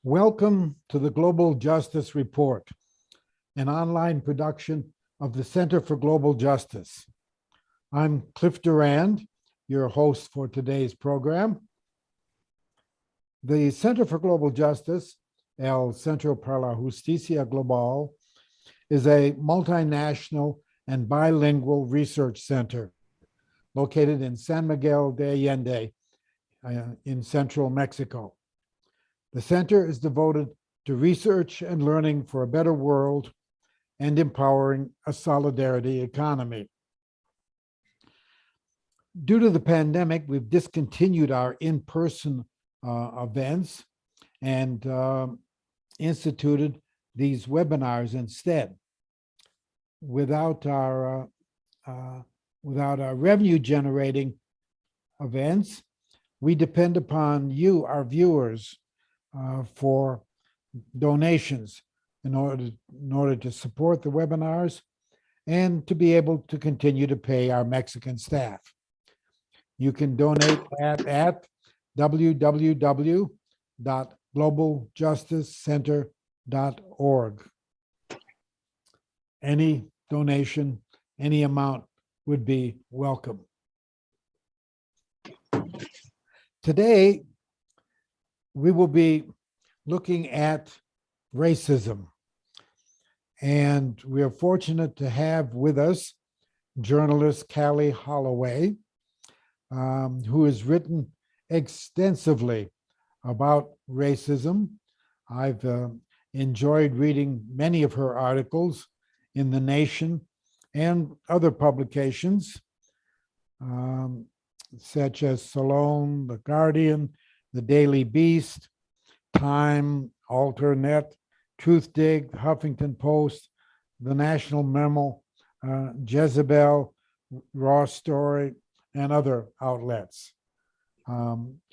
Welcome to the Global Justice Report, an online production of the Center for Global Justice. I'm Cliff Durand, your host for today's program. The Center for Global Justice, El Centro para la Justicia Global, is a multinational and bilingual research center located in San Miguel de Allende in central Mexico. The center is devoted to research and learning for a better world and empowering a solidarity economy. Due to the pandemic, we've discontinued our in-person events and instituted these webinars instead. Without our revenue-generating events, we depend upon you, our viewers, for donations in order to support the webinars and to be able to continue to pay our Mexican staff. You can donate at www.globaljusticecenter.org. Any donation, any amount would be welcome. Today, we will be looking at racism. And we are fortunate to have with us journalist Callie Holloway, who has written extensively about racism. I've enjoyed reading many of her articles in The Nation and other publications, such as Salon, The Guardian, The Daily Beast, Time, Alternet, Truthdig, Huffington Post, The National Memo, Jezebel, Raw Story, and other outlets.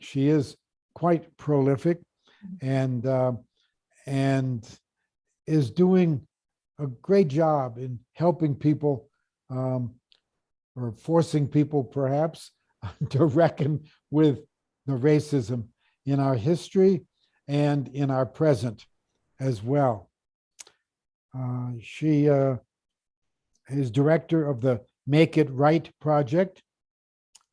She is quite prolific and is doing a great job in helping people or forcing people perhaps to reckon with the racism in our history and in our present as well. She is director of the Make It Right Project,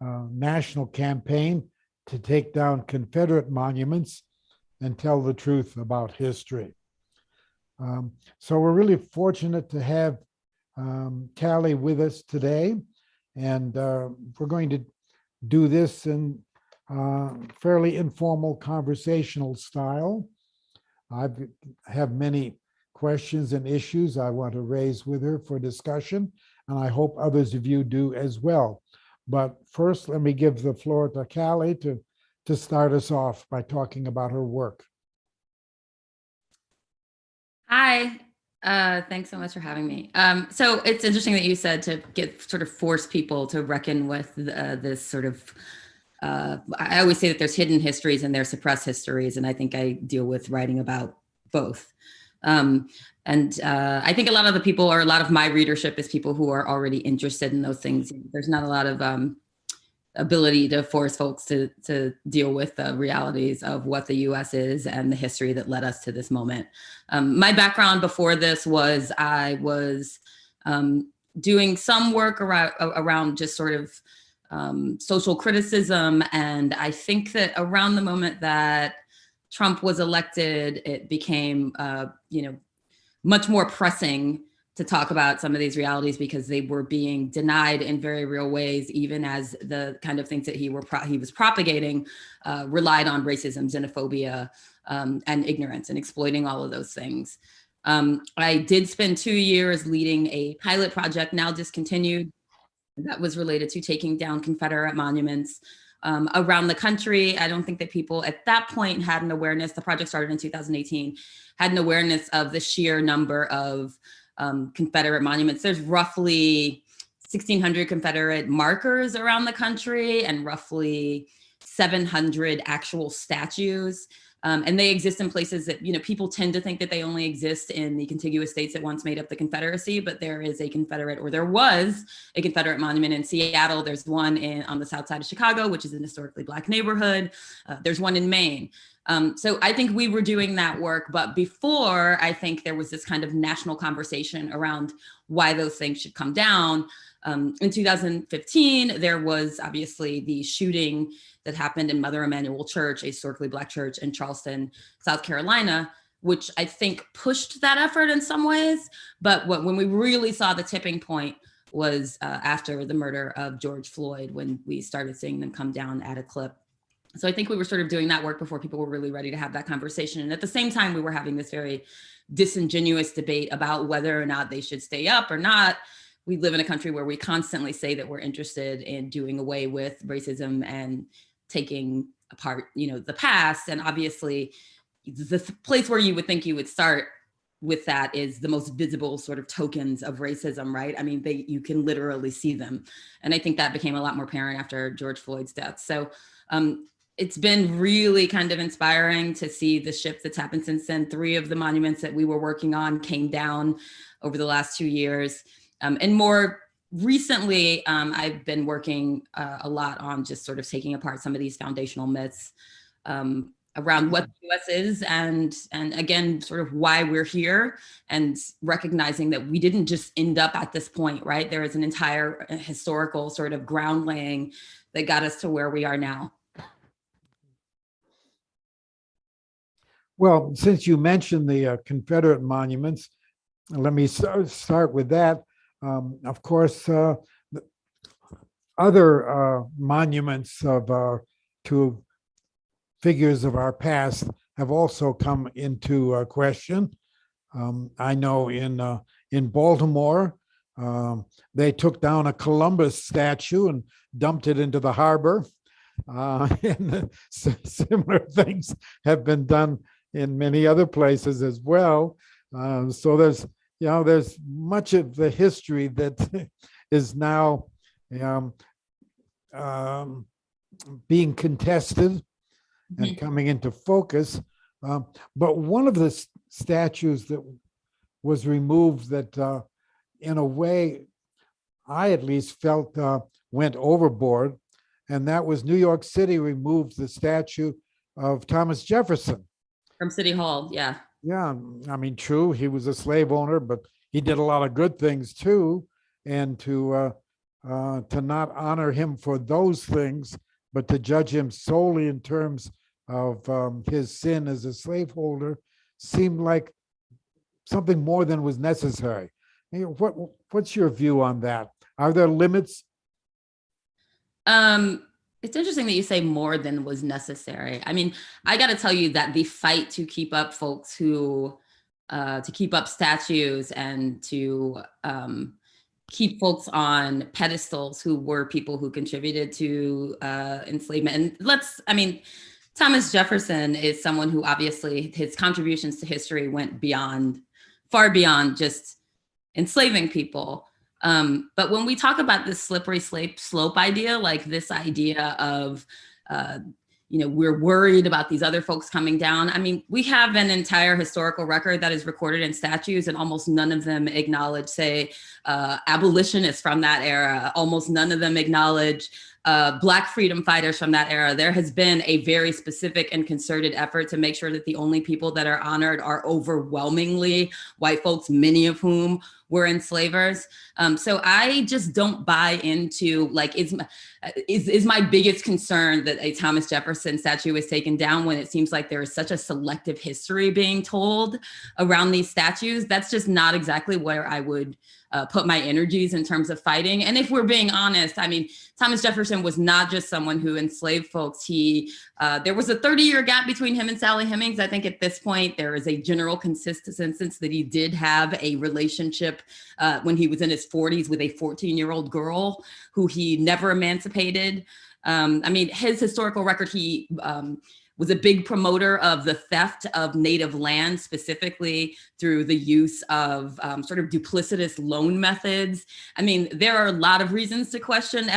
national campaign to take down Confederate monuments and tell the truth about history. So we're really fortunate to have Callie with us today, and we're going to do this in fairly informal conversational style. I have many questions and issues I want to raise with her for discussion, and I hope others of you do as well. But first, let me give the floor to Callie to start us off by talking about her work. Hi, thanks so much for having me. So it's interesting that you said to force people to reckon with this sort of, I always say that there's hidden histories and there's suppressed histories, and I think I deal with writing about both. I think a lot of the people, or a lot of my readership, is people who are already interested in those things. There's not a lot of ability to force folks to deal with the realities of what the US is and the history that led us to this moment. My background before this was I was doing some work around just sort of social criticism. And I think that around the moment that Trump was elected, it became, much more pressing to talk about some of these realities because they were being denied in very real ways, even as the kind of things that he was propagating relied on racism, xenophobia, and ignorance, and exploiting all of those things. I did spend 2 years leading a pilot project, now discontinued, that was related to taking down Confederate monuments around the country. I don't think that people at that point had an awareness. The project started in 2018, had an awareness of the sheer number of Confederate monuments. There's roughly 1,600 Confederate markers around the country and roughly 700 actual statues. And they exist in places that, people tend to think that they only exist in the contiguous states that once made up the Confederacy, but there was a Confederate monument in Seattle. There's one on the south side of Chicago, which is an historically Black neighborhood. There's one in Maine. So I think we were doing that work, but before, I think there was this kind of national conversation around why those things should come down. In 2015, there was obviously the shooting that happened in Mother Emanuel Church, a historically Black church in Charleston, South Carolina, which I think pushed that effort in some ways. But when we really saw the tipping point was after the murder of George Floyd, when we started seeing them come down at a clip. So I think we were sort of doing that work before people were really ready to have that conversation. And at the same time, we were having this very disingenuous debate about whether or not they should stay up or not. We live in a country where we constantly say that we're interested in doing away with racism and taking apart, the past. And obviously, the place where you would think you would start with that is the most visible sort of tokens of racism, right? I mean, you can literally see them. And I think that became a lot more apparent after George Floyd's death. So it's been really kind of inspiring to see the shift that's happened since then. 3 of the monuments that we were working on came down over the last 2 years. And more recently, I've been working a lot on just sort of taking apart some of these foundational myths around what the US is and again, sort of why we're here, and recognizing that we didn't just end up at this point, right? There is an entire historical sort of ground laying that got us to where we are now. Well, since you mentioned the Confederate monuments, let me start with that. Of course, other monuments to figures of our past have also come into question. I know in Baltimore, they took down a Columbus statue and dumped it into the harbor. And similar things have been done in many other places as well. So there's much of the history that is now being contested and coming into focus. But one of the statues that was removed that in a way I at least felt went overboard, and that was New York City removed the statue of Thomas Jefferson. From City Hall, yeah. Yeah, I mean, true, he was a slave owner, but he did a lot of good things too. And to not honor him for those things, but to judge him solely in terms of his sin as a slaveholder seemed like something more than was necessary. What's your view on that? Are there limits? It's interesting that you say more than was necessary. I mean, I got to tell you that the fight to keep up folks to keep up statues and to keep folks on pedestals who were people who contributed to enslavement. And Thomas Jefferson is someone who obviously his contributions to history went far beyond just enslaving people. But when we talk about this slippery slope idea, like this idea of, we're worried about these other folks coming down. I mean, we have an entire historical record that is recorded in statues, and almost none of them acknowledge, say, abolitionists from that era. Almost none of them acknowledge Black freedom fighters from that era. There has been a very specific and concerted effort to make sure that the only people that are honored are overwhelmingly white folks, many of whom were enslavers. So I just don't buy into, like, is my biggest concern that a Thomas Jefferson statue is taken down when it seems like there is such a selective history being told around these statues. That's just not exactly where I would put my energies in terms of fighting. And if we're being honest, I mean, Thomas Jefferson was not just someone who enslaved folks. There was a 30-year gap between him and Sally Hemings. I think at this point, there is a general consensus that he did have a relationship when he was in his 40s with a 14-year-old girl who he never emancipated. His historical record, he was a big promoter of the theft of native land, specifically through the use of sort of duplicitous loan methods. I mean, there are a lot of reasons to question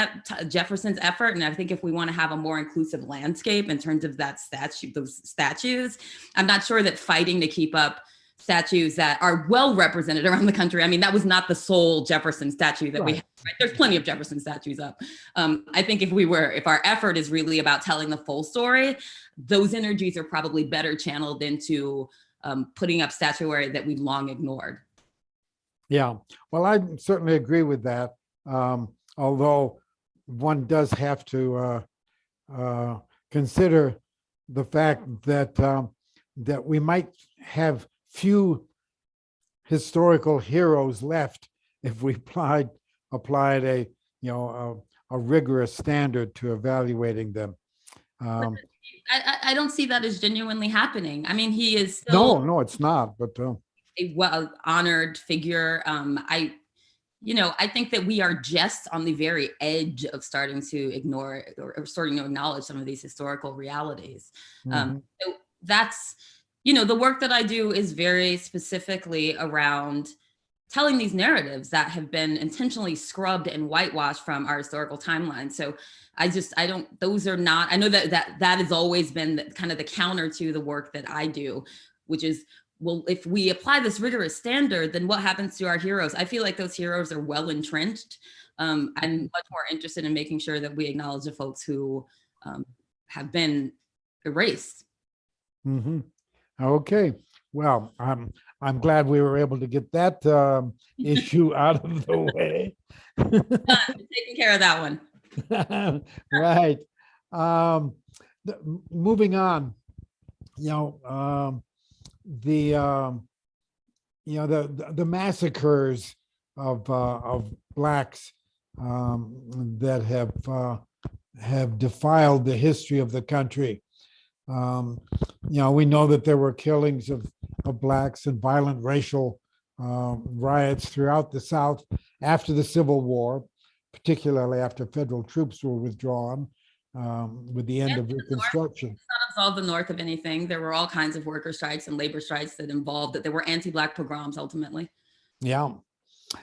Jefferson's effort. And I think if we want to have a more inclusive landscape in terms of those statues, I'm not sure that fighting to keep up statues that are well represented around the country. I mean, that was not the sole Jefferson statue that we have. Right? There's plenty of Jefferson statues up. I think if our effort is really about telling the full story, those energies are probably better channeled into putting up statuary that we've long ignored. Yeah, well, I certainly agree with that. Although one does have to consider the fact that that we might have few historical heroes left if we applied a a rigorous standard to evaluating them. I don't see that as genuinely happening. I mean, he is still No, it's not. But a well honored figure. I think that we are just on the very edge of starting to ignore or starting to acknowledge some of these historical realities. So that's, the work that I do is very specifically around telling these narratives that have been intentionally scrubbed and whitewashed from our historical timeline. So I know that has always been kind of the counter to the work that I do, which is, well, if we apply this rigorous standard, then what happens to our heroes? I feel like those heroes are well entrenched. I'm much more interested in making sure that we acknowledge the folks who have been erased. Okay, well, I'm glad we were able to get that issue out of the way. Taking care of that one. Right. Moving on, the massacres of blacks that have defiled the history of the country. We know that there were killings of blacks and violent racial riots throughout the South after the Civil War, particularly after federal troops were withdrawn with the end of Reconstruction. It's not absolved the North of anything. There were all kinds of worker strikes and labor strikes that there were anti-Black pogroms ultimately. Yeah,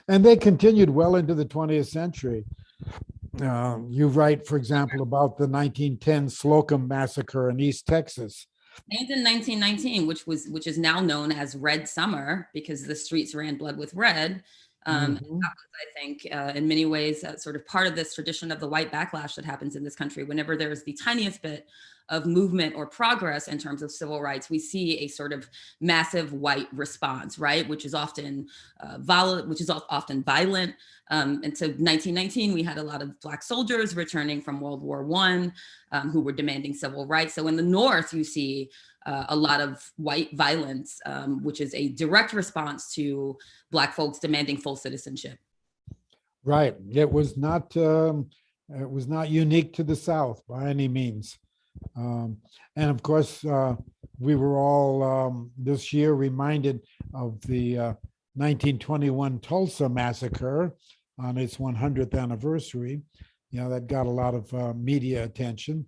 and they continued well into the 20th century. You write, for example, about the 1910 Slocum Massacre in East Texas. Named in 1919, which is now known as Red Summer because the streets ran blood with red. That was, I think, in many ways, sort of part of this tradition of the white backlash that happens in this country. Whenever there's the tiniest bit of movement or progress in terms of civil rights, we see a sort of massive white response, right? Which is often violent, And so 1919, we had a lot of Black soldiers returning from World War I who were demanding civil rights. So in the North, you see a lot of white violence, which is a direct response to Black folks demanding full citizenship. Right. It was not unique to the South by any means. And of course, we were all this year reminded of the 1921 Tulsa massacre on its 100th anniversary. That got a lot of media attention.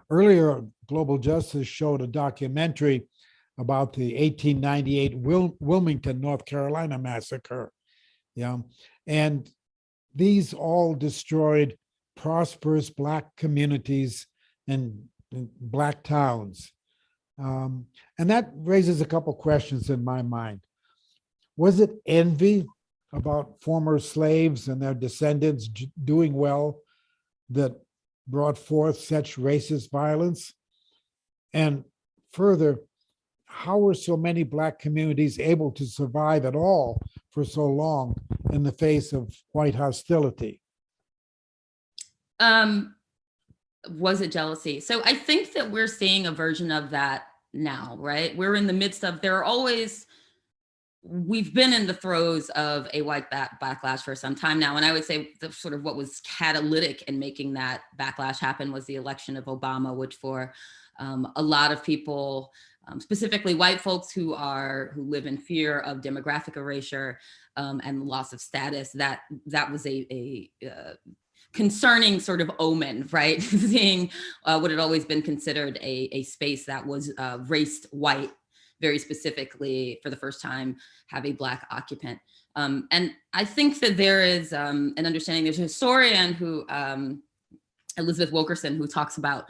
Earlier, Global Justice showed a documentary about the 1898 Wilmington, North Carolina massacre. And these all destroyed prosperous Black communities and Black towns. And that raises a couple questions in my mind. Was it envy about former slaves and their descendants doing well that brought forth such racist violence? And further, how were so many Black communities able to survive at all for so long in the face of white hostility? Was it jealousy? So I think that we're seeing a version of that now, right? We're in the midst of, we've been in the throes of a white backlash for some time now. And I would say the sort of what was catalytic in making that backlash happen was the election of Obama, which for a lot of people, specifically white folks who live in fear of demographic erasure and loss of status, that was a concerning sort of omen, right? Seeing what had always been considered a space that was raced white, very specifically for the first time, have a Black occupant. And I think that there is an understanding, there's a historian who, Elizabeth Wilkerson, who talks about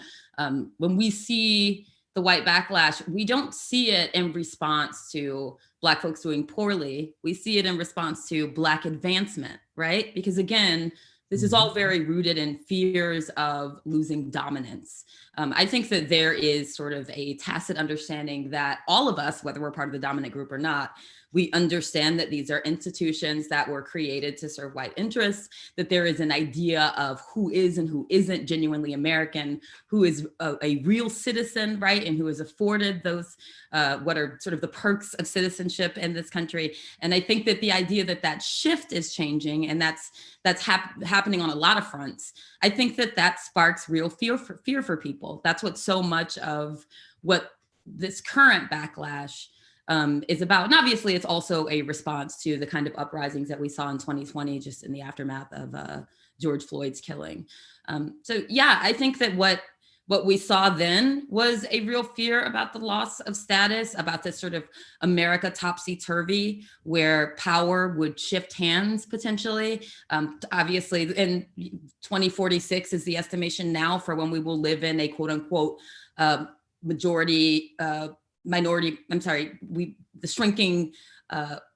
when we see the white backlash, we don't see it in response to Black folks doing poorly. We see it in response to Black advancement, right? Because again, this is all very rooted in fears of losing dominance. I think that there is sort of a tacit understanding that all of us, whether we're part of the dominant group or not, we understand that these are institutions that were created to serve white interests, that there is an idea of who is and who isn't genuinely American, who is a real citizen, right? And who is afforded those, what are sort of the perks of citizenship in this country. And I think that the idea that that shift is changing, and that's happening on a lot of fronts, I think that that sparks real fear for people. That's what so much of what this current backlash is about. And obviously it's also a response to the kind of uprisings that we saw in 2020, just in the aftermath of George Floyd's killing. So yeah, I think that what we saw then was a real fear about the loss of status, about this sort of America topsy-turvy, where power would shift hands potentially. Obviously, in 2046 is the estimation now for when we will live in a quote unquote the shrinking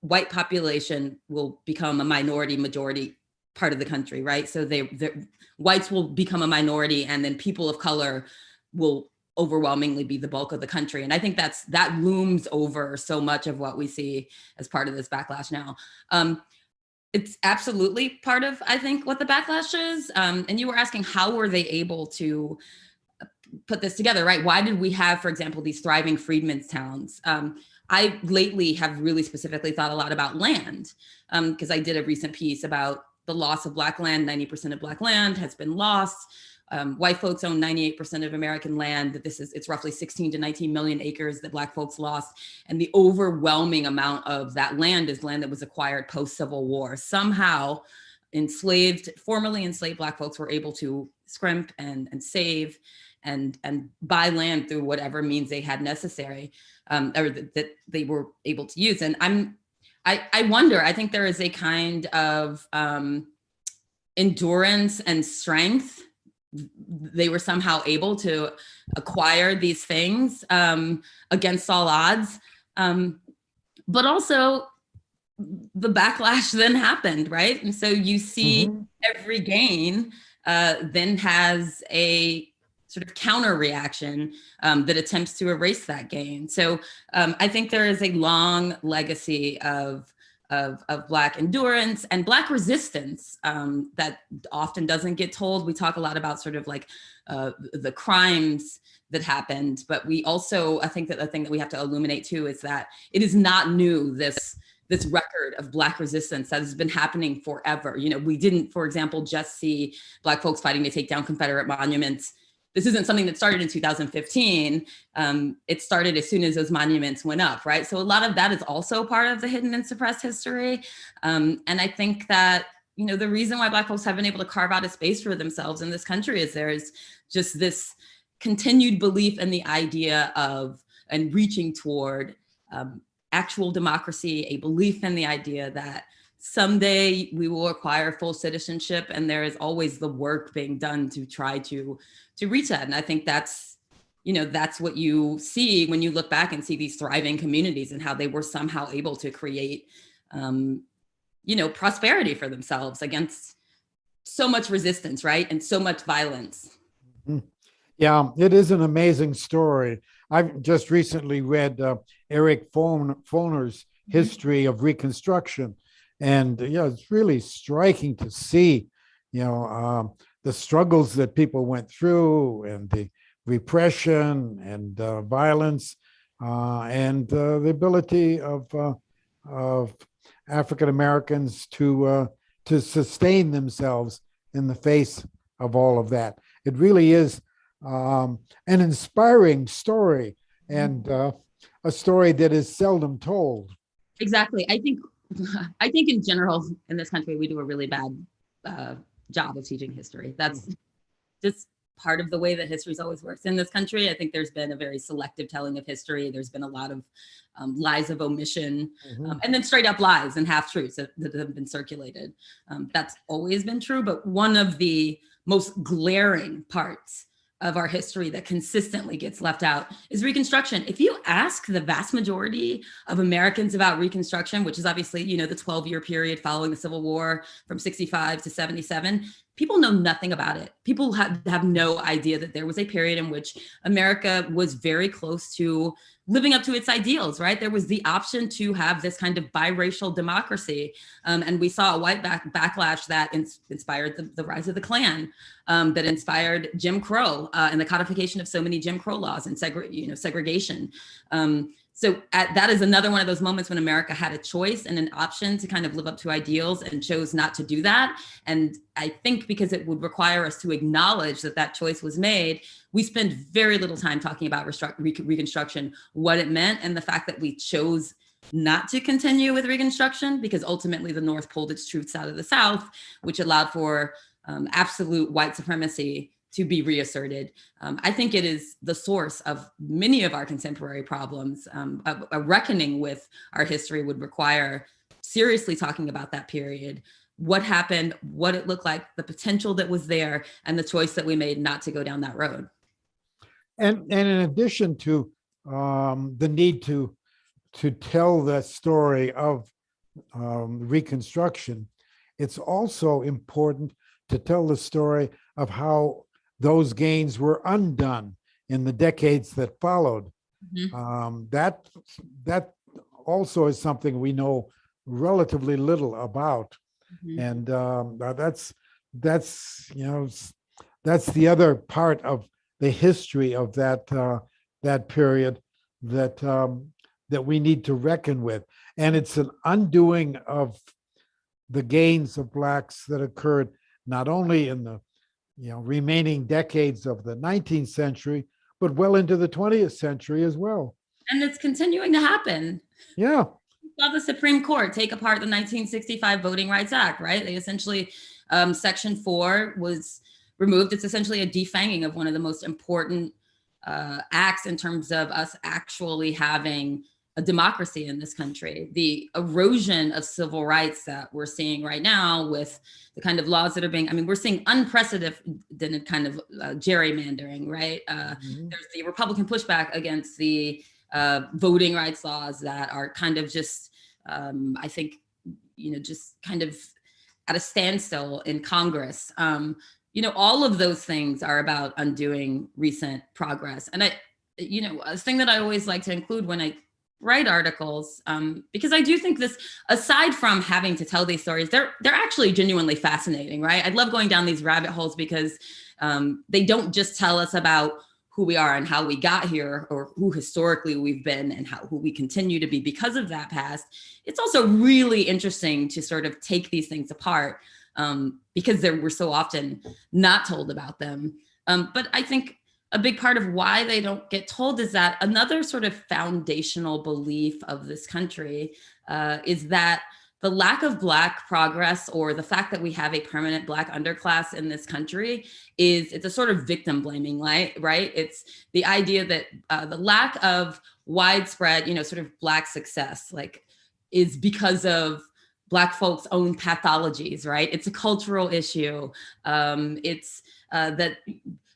white population will become a majority part of the country, right? So the whites will become a minority, and then people of color will overwhelmingly be the bulk of the country. And I think that looms over so much of what we see as part of this backlash now. It's absolutely part of, I think, what the backlash is. And you were asking, how were they able to put this together, right? Why did we have, for example, these thriving freedmen's towns? I lately have really specifically thought a lot about land, because I did a recent piece about the loss of Black land. 90% of Black land has been lost. White folks own 98% of American land. It's roughly 16 to 19 million acres that Black folks lost. And the overwhelming amount of that land is land that was acquired post-Civil War. Somehow formerly enslaved Black folks were able to scrimp and save and buy land through whatever means they had necessary, or that they were able to use. And I wonder, I think there is a kind of endurance and strength. They were somehow able to acquire these things against all odds. But also the backlash then happened, right? And so you see every gain then has a sort of counter reaction that attempts to erase that gain. So I think there is a long legacy of Black endurance and Black resistance that often doesn't get told. We talk a lot about sort of like the crimes that happened, but we also, I think that the thing that we have to illuminate too is that it is not new, this record of Black resistance that has been happening forever. You know, we didn't, for example, just see Black folks fighting to take down Confederate monuments. This isn't something that started in 2015. It started as soon as those monuments went up, right? So a lot of that is also part of the hidden and suppressed history. And I think that, you know, the reason why Black folks have been able to carve out a space for themselves in this country is there's just this continued belief in the idea of, and reaching toward actual democracy, a belief in the idea that someday we will acquire full citizenship, and there is always the work being done to try to reach that. And I think that's, you know, that's what you see when you look back and see these thriving communities and how they were somehow able to create, you know, prosperity for themselves against so much resistance, right? And so much violence. Yeah, it is an amazing story. I've just recently read Eric Foner's History of Reconstruction. And yeah, it's really striking to see, you know, the struggles that people went through, and the repression and violence, and the ability of African Americans to sustain themselves in the face of all of that. It really is an inspiring story, and a story that is seldom told. Exactly. I think in general in this country, we do a really bad job of teaching history. That's just part of the way that history's always works in this country. I think there's been a very selective telling of history. There's been a lot of lies of omission, and then straight up lies and half truths that have been circulated. That's always been true. But one of the most glaring parts of our history that consistently gets left out is Reconstruction. If you ask the vast majority of Americans about Reconstruction, which is obviously, the 12-year period following the Civil War from 65 to 77, people know nothing about it. People have no idea that there was a period in which America was very close to living up to its ideals, right? There was the option to have this kind of biracial democracy. And we saw a white backlash that inspired the rise of the Klan, that inspired Jim Crow and the codification of so many Jim Crow laws and segregation. So that is another one of those moments when America had a choice and an option to kind of live up to ideals and chose not to do that. And I think because it would require us to acknowledge that choice was made, we spend very little time talking about Reconstruction, what it meant, and the fact that we chose not to continue with Reconstruction because ultimately the North pulled its troops out of the South, which allowed for absolute white supremacy to be reasserted. I think it is the source of many of our contemporary problems. A reckoning with our history would require seriously talking about that period, what happened, what it looked like, the potential that was there, and the choice that we made not to go down that road. And in addition to the need to tell the story of Reconstruction, it's also important to tell the story of how those gains were undone in the decades that followed. Mm-hmm. That also is something we know relatively little about, Mm-hmm. and that's the other part of the history of that period that we need to reckon with, and it's an undoing of the gains of Blacks that occurred not only in the remaining decades of the 19th century, but well into the 20th century as well. And it's continuing to happen. Yeah. We saw the Supreme Court take apart the 1965 Voting Rights Act, right? They essentially, Section 4 was removed. It's essentially a defanging of one of the most important acts in terms of us actually having a democracy in this country. The erosion of civil rights that we're seeing right now with the kind of laws that are we're seeing unprecedented kind of gerrymandering, right? Mm-hmm. There's the Republican pushback against the voting rights laws that are kind of just, I think, just kind of at a standstill in Congress. All of those things are about undoing recent progress. And a thing that I always like to include when I write articles, because I do think this, aside from having to tell these stories, they're actually genuinely fascinating, right? I love going down these rabbit holes because they don't just tell us about who we are and how we got here, or who historically we've been and who we continue to be because of that past. It's also really interesting to sort of take these things apart because we're so often not told about them. But I think a big part of why they don't get told is that another sort of foundational belief of this country is that the lack of Black progress, or the fact that we have a permanent Black underclass in this country, it's a sort of victim blaming, right? It's the idea that the lack of widespread, sort of Black success, is because of Black folks' own pathologies, right? It's a cultural issue. It's that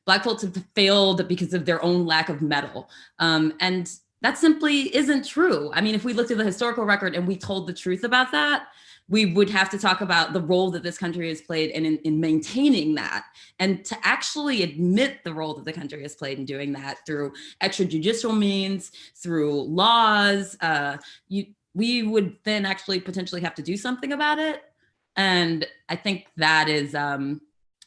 Black folks have failed because of their own lack of mettle. And that simply isn't true. I mean, if we looked at the historical record and we told the truth about that, we would have to talk about the role that this country has played in maintaining that, and to actually admit the role that the country has played in doing that through extrajudicial means, through laws. We would then actually potentially have to do something about it. And I think that is,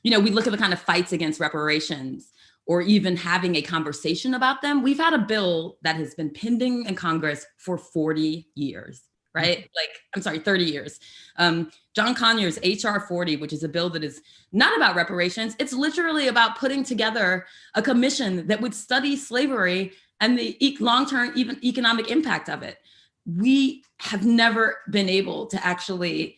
we look at the kind of fights against reparations, or even having a conversation about them. We've had a bill that has been pending in Congress for 40 years, right? 30 years. John Conyers' HR 40, which is a bill that is not about reparations. It's literally about putting together a commission that would study slavery and the long-term even economic impact of it. We have never been able to actually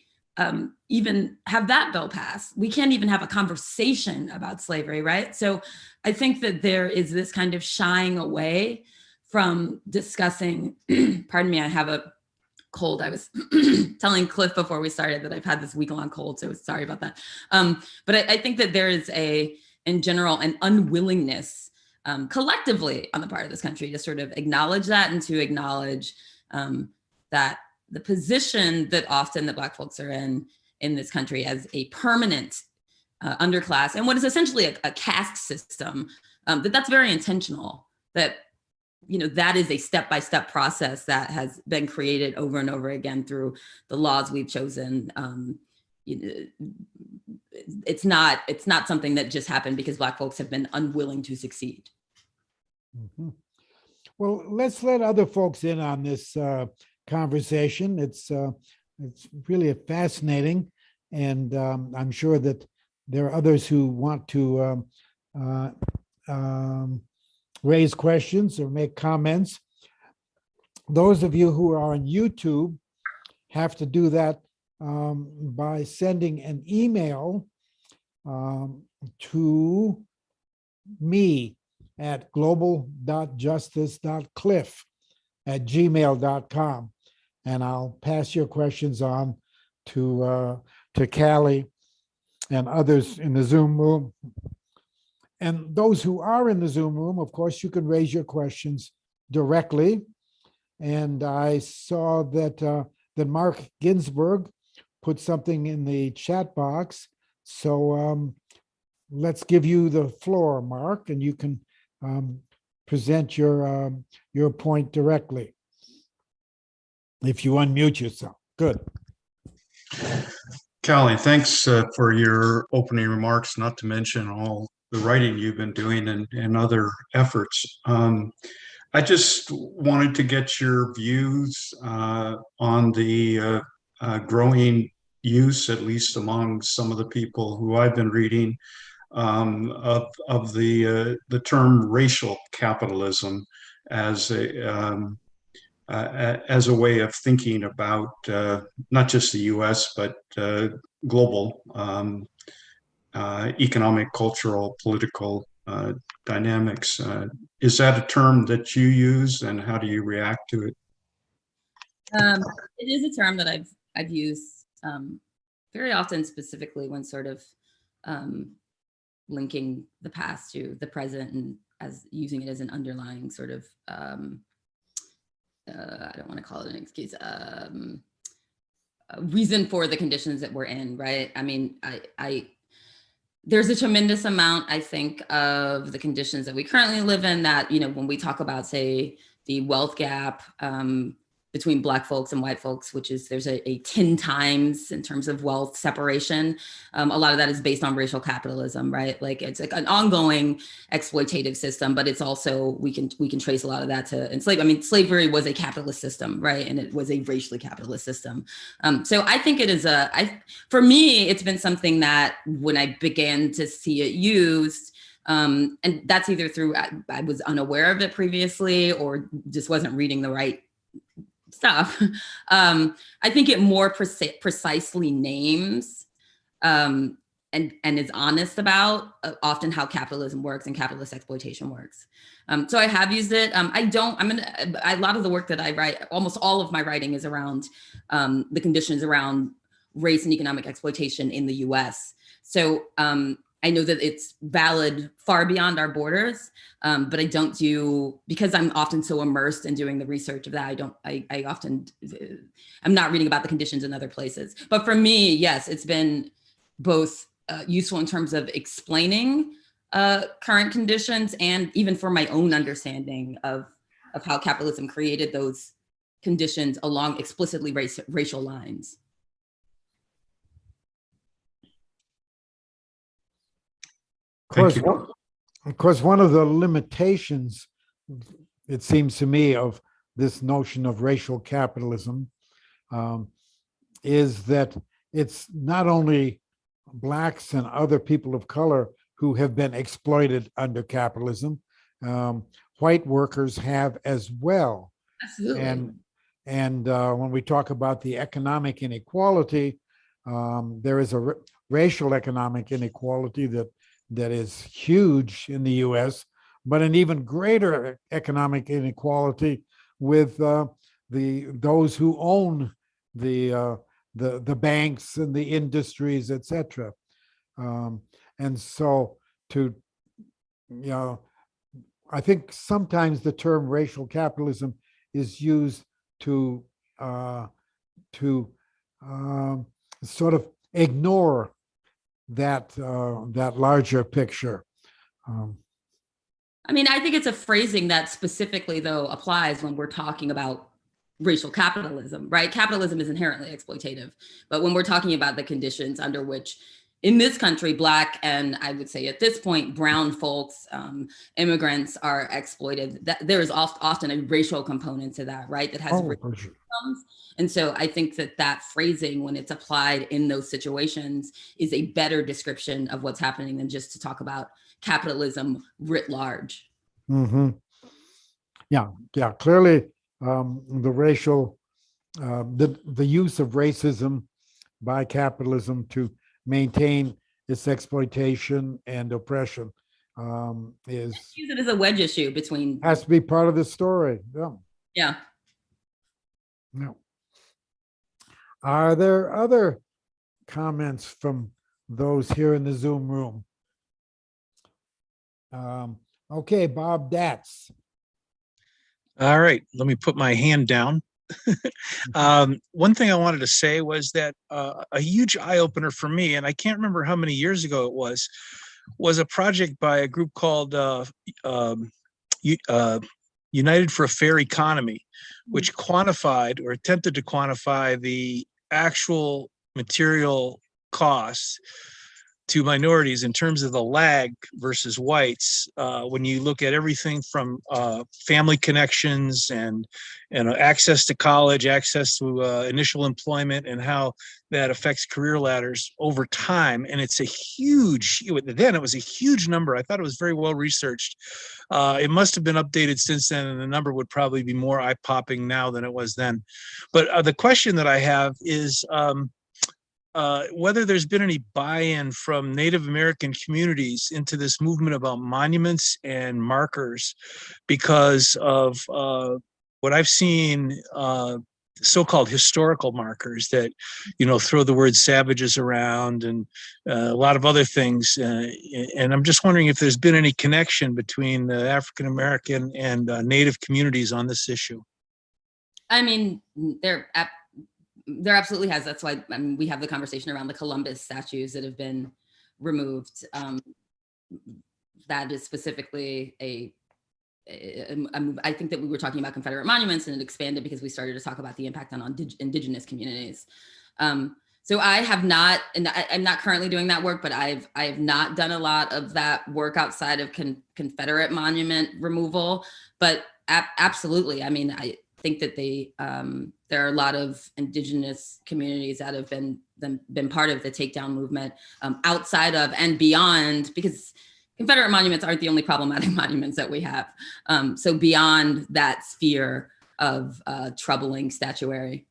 even have that bill pass. We can't even have a conversation about slavery, right? So I think that there is this kind of shying away from discussing, pardon me, I have a cold. I was telling Cliff before we started that I've had this week-long cold, so sorry about that. But I think that there is in general, an unwillingness collectively on the part of this country to sort of acknowledge that and to acknowledge that the position that often the Black folks are in this country as a permanent underclass and what is essentially a caste system, that's very intentional, that that is a step-by-step process that has been created over and over again through the laws we've chosen. It's not something that just happened because Black folks have been unwilling to succeed. Mhm. Well, let's let other folks in on this conversation. It's really fascinating, and I'm sure that there are others who want to raise questions or make comments. Those of you who are on YouTube have to do that by sending an email to me at global.justice.cliff@gmail.com. And I'll pass your questions on to Callie and others in the Zoom room. And those who are in the Zoom room, of course, you can raise your questions directly. And I saw that that Mark Ginsburg put something in the chat box. So let's give you the floor, Mark, and you can present your point directly. If you unmute yourself. Good. Callie, thanks for your opening remarks, not to mention all the writing you've been doing and other efforts. I just wanted to get your views on the growing use, at least among some of the people who I've been reading, of the term racial capitalism as a way of thinking about not just the U.S. but global economic, cultural, political dynamics. Is that a term that you use, and how do you react to it? It is a term that I've used very often, specifically when sort of linking the past to the present and as using it as an underlying sort of I don't want to call it an excuse, a reason for the conditions that we're in, right? I mean, there's a tremendous amount, I think, of the conditions that we currently live in that, when we talk about, say, the wealth gap between Black folks and white folks, which is there's a 10 times in terms of wealth separation. A lot of that is based on racial capitalism, right? Like it's like an ongoing exploitative system, but it's also, we can trace a lot of that to enslavement. I mean, slavery was a capitalist system, right? And it was a racially capitalist system. So I think it is for me, it's been something that when I began to see it used, and that's either through, I was unaware of it previously or just wasn't reading the right stuff. I think it more precisely names and is honest about often how capitalism works and capitalist exploitation works. So I have used it. A lot of the work that I write, almost all of my writing is around the conditions around race and economic exploitation in the US. So I know that it's valid far beyond our borders, but I don't because I'm often so immersed in doing the research of that, I'm not reading about the conditions in other places. But for me, yes, it's been both useful in terms of explaining current conditions and even for my own understanding of how capitalism created those conditions along explicitly racial lines. Of course, one of the limitations, it seems to me, of this notion of racial capitalism is that it's not only Blacks and other people of color who have been exploited under capitalism, white workers have as well. Absolutely. And when we talk about the economic inequality, there is a racial economic inequality that is huge in the US, but an even greater economic inequality with those who own the banks and the industries, et cetera. And so to, you know, I think sometimes the term racial capitalism is used to to sort of ignore that larger picture. I mean, I think it's a phrasing that specifically, though, applies when we're talking about racial capitalism, right? Capitalism is inherently exploitative. But when we're talking about the conditions under which, in this country, Black and I would say at this point, brown folks, immigrants are exploited, that there is often a racial component to that, right? That has For sure. outcomes. And so I think that phrasing, when it's applied in those situations, is a better description of what's happening than just to talk about capitalism writ large. Mm-hmm. Yeah, clearly the racial, the use of racism by capitalism to maintain its exploitation and oppression is Use it as a wedge issue between. has to be part of the story. Yeah. Yeah. No. Are there other comments from those here in the Zoom room? Okay, Bob Datz. All right, let me put my hand down. One thing I wanted to say was that a huge eye opener for me, and I can't remember how many years ago it was a project by a group called United for a Fair Economy, which quantified or attempted to quantify the actual material costs to minorities in terms of the lag versus whites, when you look at everything from family connections and access to college, access to initial employment, and how that affects career ladders over time. And it's a huge, then it was a huge number. I thought it was very well researched. It must have been updated since then, and the number would probably be more eye-popping now than it was then. But the question that I have is, whether there's been any buy-in from Native American communities into this movement about monuments and markers, because of what I've seen, so-called historical markers that, throw the word savages around and a lot of other things. And I'm just wondering if there's been any connection between the African American and Native communities on this issue. I mean, there absolutely has. That's why we have the conversation around the Columbus statues that have been removed. That is specifically I think that we were talking about Confederate monuments, and it expanded because we started to talk about the impact on indigenous communities. So I have not, and I'm not currently doing that work, but I have not done a lot of that work outside of Confederate monument removal. But absolutely, I mean, I think that there are a lot of indigenous communities that have been part of the takedown movement, outside of and beyond, because Confederate monuments aren't the only problematic monuments that we have. So beyond that sphere of troubling statuary.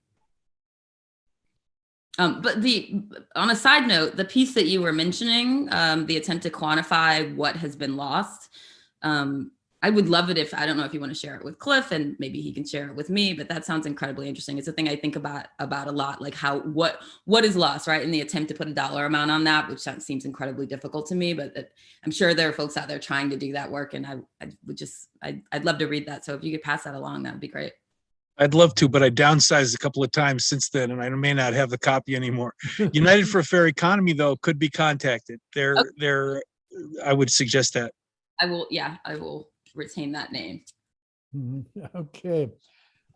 But on a side note, the piece that you were mentioning, the attempt to quantify what has been lost, I would love it if, I don't know if you want to share it with Cliff, and maybe he can share it with me, but that sounds incredibly interesting. It's a thing I think about a lot, like what is lost, right? In the attempt to put a dollar amount on that, which seems incredibly difficult to me, but I'm sure there are folks out there trying to do that work. And I'd love to read that. So if you could pass that along, that would be great. I'd love to, but I downsized a couple of times since then, and I may not have the copy anymore. United for a Fair Economy, though, could be contacted. I would suggest that. I will retain that name. Okay.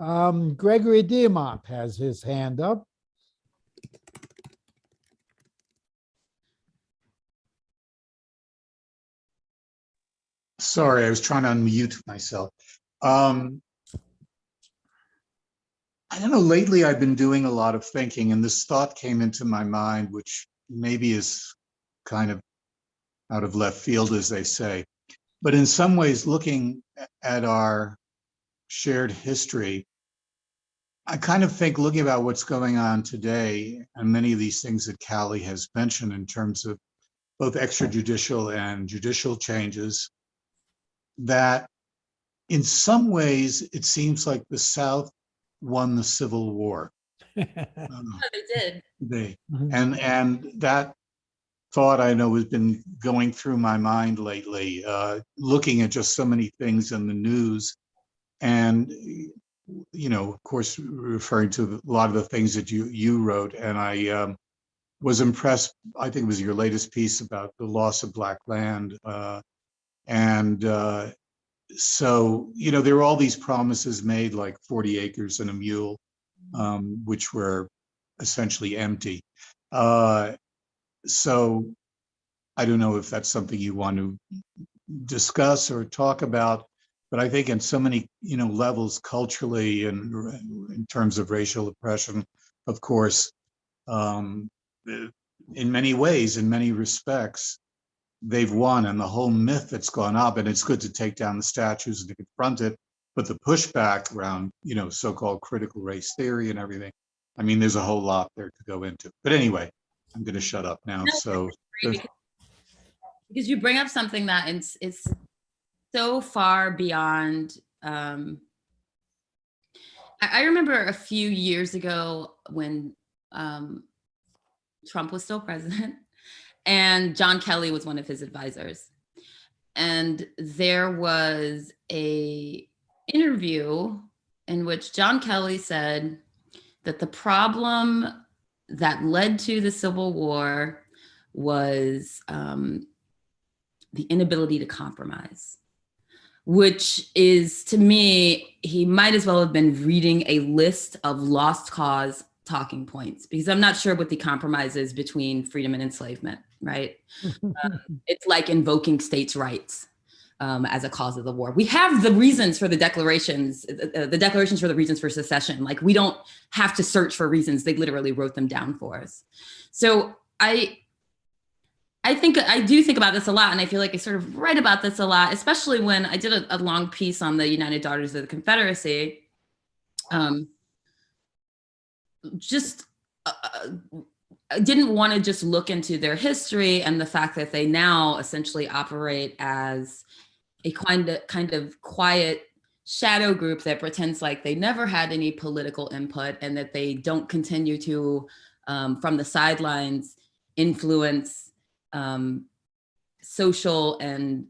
Gregory Diamont has his hand up. Sorry, I was trying to unmute myself. I don't know, lately I've been doing a lot of thinking, and this thought came into my mind, which maybe is kind of out of left field, as they say. But in some ways, looking at our shared history, I kind of think, looking about what's going on today, and many of these things that Callie has mentioned in terms of both extrajudicial and judicial changes, that in some ways, it seems like the South won the Civil War. Oh, they did. And that thought I know has been going through my mind lately, looking at just so many things in the news. And, of course, referring to a lot of the things that you wrote. And I was impressed. I think it was your latest piece about the loss of Black land. So, there were all these promises made, like 40 acres and a mule, which were essentially empty. So I don't know if that's something you want to discuss or talk about, but I think in so many, levels culturally and in terms of racial oppression, of course, in many ways, in many respects, they've won, and the whole myth that's gone up, and it's good to take down the statues and to confront it, but the pushback around, so-called critical race theory and everything, I mean, there's a whole lot there to go into. But anyway, I'm going to shut up now. No, So because you bring up something that it's so far beyond. I remember a few years ago when Trump was still president, and John Kelly was one of his advisors, and there was a interview in which John Kelly said that the problem that led to the Civil War was the inability to compromise, which is, to me, he might as well have been reading a list of lost cause talking points, because I'm not sure what the compromise is between freedom and enslavement, right? It's like invoking states' rights as a cause of the war. We have the reasons for the declarations for the reasons for secession. Like, we don't have to search for reasons. They literally wrote them down for us. So I do think about this a lot, and I feel like I sort of write about this a lot, especially when I did a long piece on the United Daughters of the Confederacy. I didn't want to just look into their history and the fact that they now essentially operate as a kind of quiet shadow group that pretends like they never had any political input, and that they don't continue to, from the sidelines, influence social and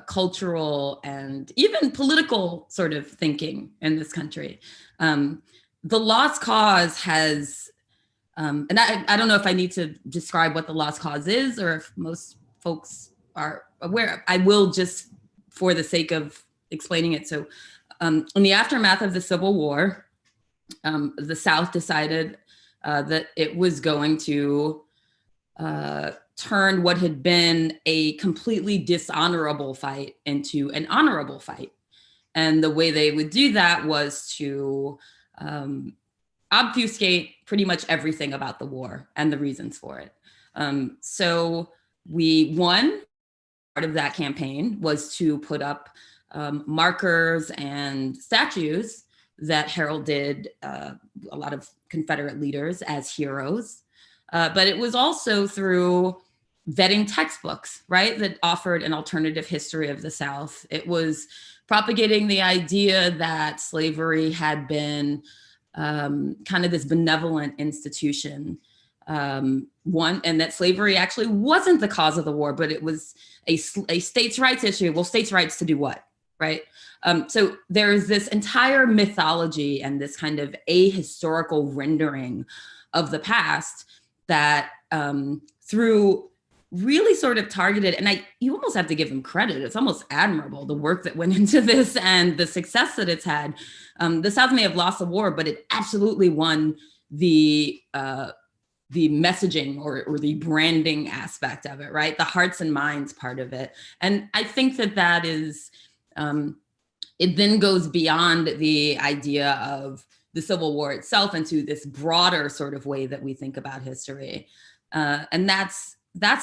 cultural and even political sort of thinking in this country. The lost cause has, and I don't know if I need to describe what the lost cause is, or if most folks are aware. I will, just for the sake of explaining it. So in the aftermath of the Civil War, the South decided that it was going to turn what had been a completely dishonorable fight into an honorable fight. And the way they would do that was to obfuscate pretty much everything about the war and the reasons for it. So we won. Part of that campaign was to put up markers and statues that heralded a lot of Confederate leaders as heroes. But it was also through vetting textbooks, right, that offered an alternative history of the South. It was propagating the idea that slavery had been kind of this benevolent institution, and that slavery actually wasn't the cause of the war, but it was a states' rights issue. Well, states' rights to do what, right? So there's this entire mythology and this kind of ahistorical rendering of the past that through really sort of targeted, and you almost have to give them credit. It's almost admirable, the work that went into this and the success that it's had. The South may have lost the war, but it absolutely won the messaging or the branding aspect of it, right? The hearts and minds part of it. And I think that is, it then goes beyond the idea of the Civil War itself into this broader sort of way that we think about history. And that's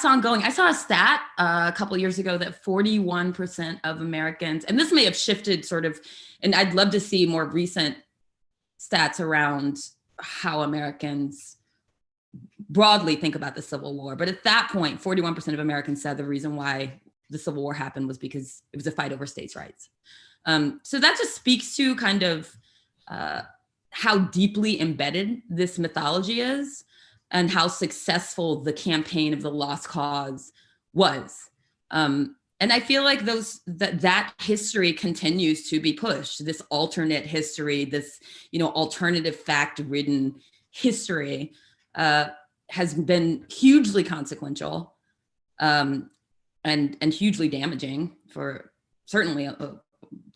ongoing. I saw a stat a couple of years ago that 41% of Americans, and this may have shifted sort of, and I'd love to see more recent stats around how Americans broadly think about the Civil War. But at that point, 41% of Americans said the reason why the Civil War happened was because it was a fight over states' rights. So that just speaks to kind of how deeply embedded this mythology is. and how successful the campaign of the Lost Cause was. And I feel like that history continues to be pushed. This alternate history, this alternative fact-ridden history, has been hugely consequential, and hugely damaging for certainly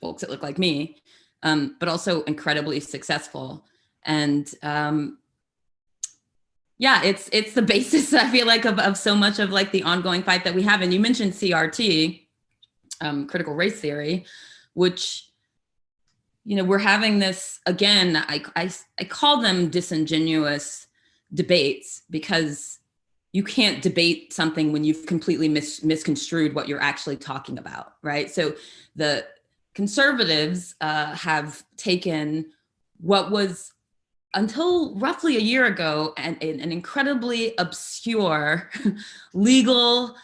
folks that look like me, but also incredibly successful. And yeah, it's the basis, I feel like, of so much of like the ongoing fight that we have. And you mentioned CRT, critical race theory, which, we're having this again. I call them disingenuous debates, because you can't debate something when you've completely misconstrued what you're actually talking about, right? So the conservatives have taken what was, until roughly a year ago, an incredibly obscure legal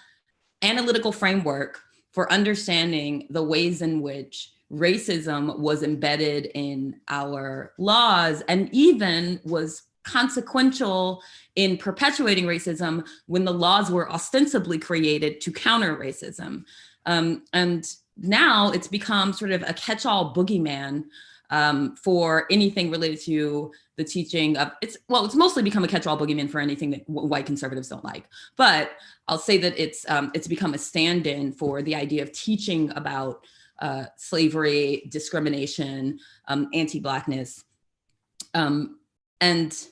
analytical framework for understanding the ways in which racism was embedded in our laws, and even was consequential in perpetuating racism when the laws were ostensibly created to counter racism. And now it's become sort of a catch-all boogeyman for anything related to the teaching of, it's mostly become a catch-all boogeyman for anything that white conservatives don't like. But I'll say that it's become a stand-in for the idea of teaching about slavery, discrimination, anti-Blackness. And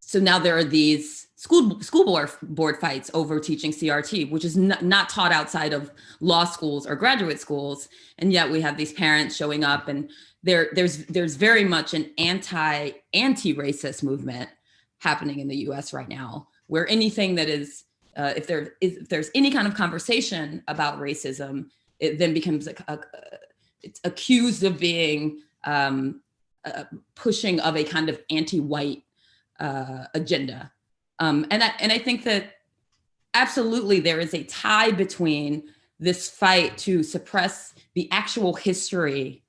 so now there are these school board fights over teaching CRT, which is not taught outside of law schools or graduate schools. And yet we have these parents showing up, and there's very much an anti-racist movement happening in the US right now, where anything that is, if there's any kind of conversation about racism, it then becomes it's accused of being pushing of a kind of anti-white agenda. And I think that absolutely there is a tie between this fight to suppress the actual history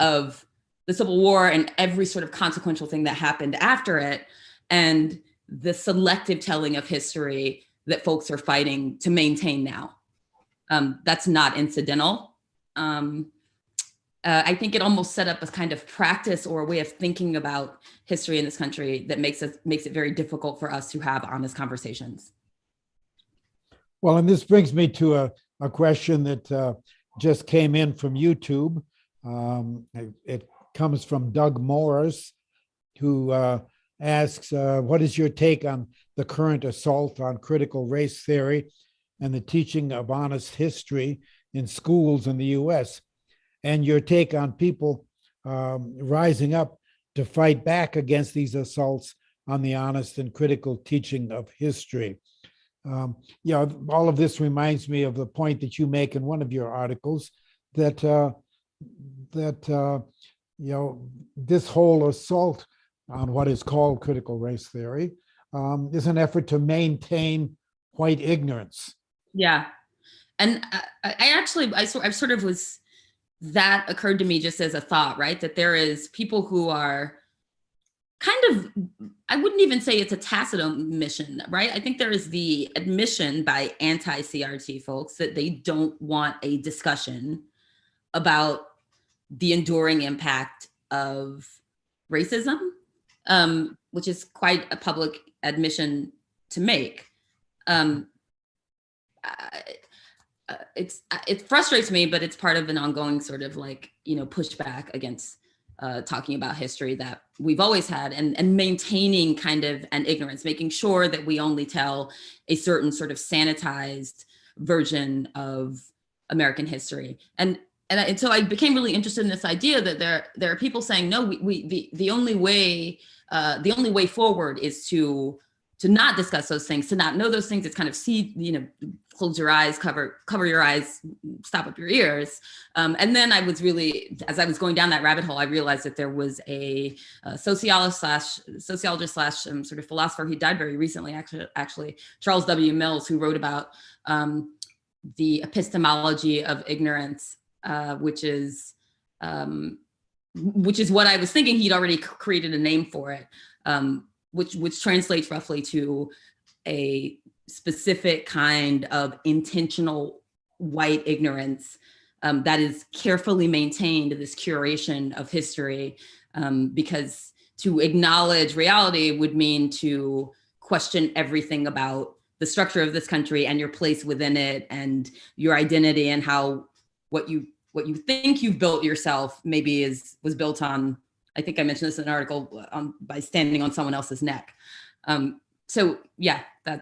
of the Civil War and every sort of consequential thing that happened after it, and the selective telling of history that folks are fighting to maintain now. That's not incidental. I think it almost set up a kind of practice or a way of thinking about history in this country that makes it very difficult for us to have honest conversations. Well, and this brings me to a question that just came in from YouTube. It comes from Doug Morris, who asks, what is your take on the current assault on critical race theory and the teaching of honest history in schools in the US? And your take on people rising up to fight back against these assaults on the honest and critical teaching of history. All of this reminds me of the point that you make in one of your articles that this whole assault on what is called critical race theory is an effort to maintain white ignorance. Yeah, and I sort of was. That occurred to me just as a thought, right? That there is people who are kind of, I wouldn't even say it's a tacit omission, right? I think there is the admission by anti-CRT folks that they don't want a discussion about the enduring impact of racism, which is quite a public admission to make. It frustrates me, but it's part of an ongoing sort of like, pushback against talking about history that we've always had, and maintaining kind of an ignorance, making sure that we only tell a certain sort of sanitized version of American history. And so I became really interested in this idea that there are people saying, no, the only way forward is to not discuss those things, to not know those things. It's kind of close your eyes, cover your eyes, stop up your ears. And then I was really, as I was going down that rabbit hole, I realized that there was a sociologist slash sort of philosopher. He died very recently, actually, Charles W. Mills, who wrote about the epistemology of ignorance, which is what I was thinking he'd already created a name for it. which translates roughly to a specific kind of intentional white ignorance that is carefully maintained, this curation of history, because to acknowledge reality would mean to question everything about the structure of this country and your place within it and your identity, and how what you think you've built yourself maybe was built on, I think I mentioned this in an article, by standing on someone else's neck. So yeah, I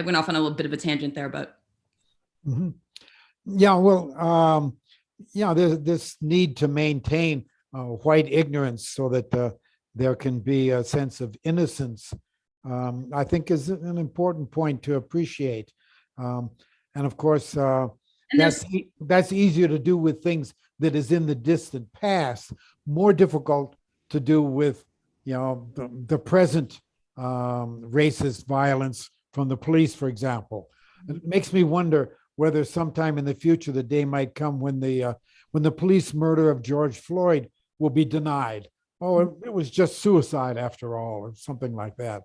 went off on a little bit of a tangent there, but. Mhm. Yeah, well, there's this need to maintain white ignorance so that there can be a sense of innocence, I think is an important point to appreciate. And of course, And that's easier to do with things that is in the distant past, more difficult to do with, the present racist violence from the police, for example. It makes me wonder whether sometime in the future the day might come when the police murder of George Floyd will be denied. Oh, it was just suicide after all, or something like that.